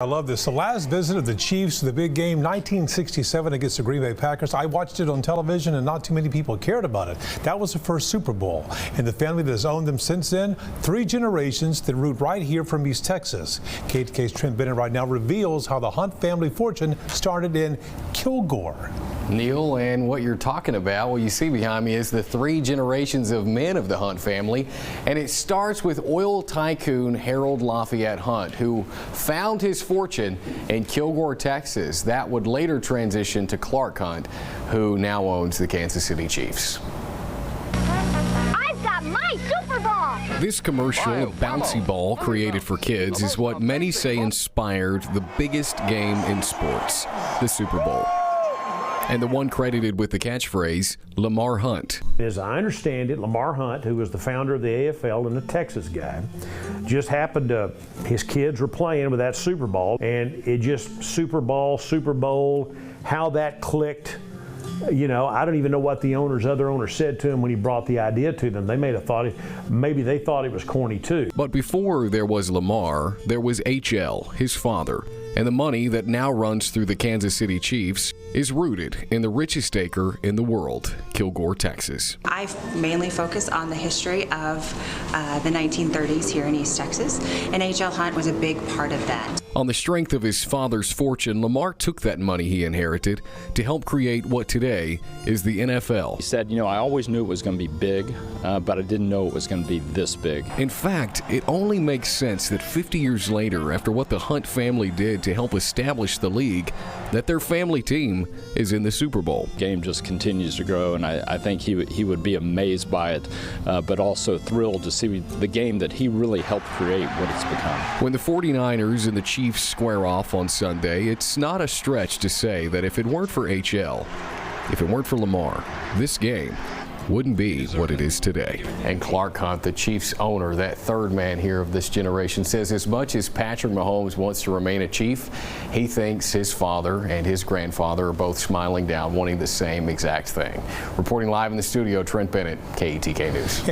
I love this. The last visit of the Chiefs to the big game, 1967 against the Green Bay Packers. I watched it on television and not too many people cared about it. That was the first Super Bowl. And the family that has owned them since then, 3 generations that root right here from East Texas. KETK's Trent Bennett right now reveals how the Hunt family fortune started in Kilgore. Neil, and what you're talking about, what you see behind me is the 3 generations of men of the Hunt family. And it starts with oil tycoon Harold Lafayette Hunt, who found his fortune in Kilgore, Texas. That would later transition to Clark Hunt, who now owns the Kansas City Chiefs. I've got my Super Ball! This commercial bouncy ball created for kids is what many say inspired the biggest game in sports, the Super Bowl. And the one credited with the catchphrase, Lamar Hunt. As I understand it, Lamar Hunt, who was the founder of the AFL and a Texas guy, just happened to, his kids were playing with that Super Bowl, and it just, Super Bowl, how that clicked. You know, I don't even know what the other owners said to him when he brought the idea to them. They may have thought maybe they thought it was corny too. But before there was Lamar, there was HL, his father. And the money that now runs through the Kansas City Chiefs is rooted in the richest acre in the world, Kilgore, Texas. I mainly focus on the history of the 1930s here in East Texas, and H.L. Hunt was a big part of that. On the strength of his father's fortune, Lamar took that money he inherited to help create what today is the NFL. He said, you know, I always knew it was going to be big, but I didn't know it was going to be this big. In fact, it only makes sense that 50 years later, after what the Hunt family did to help establish the league, that their family team is in the Super Bowl. The game just continues to grow, and I think he would be amazed by it, but also thrilled to see the game that he really helped create what it's become. When the 49ers and the Chiefs square off on Sunday, it's not a stretch to say that if it weren't for HL, if it weren't for Lamar, this game wouldn't be what it is today. And Clark Hunt, the Chiefs owner, that third man here of this generation, says as much as Patrick Mahomes wants to remain a Chief, he thinks his father and his grandfather are both smiling down, wanting the same exact thing. Reporting live in the studio, Trent Bennett, KETK News.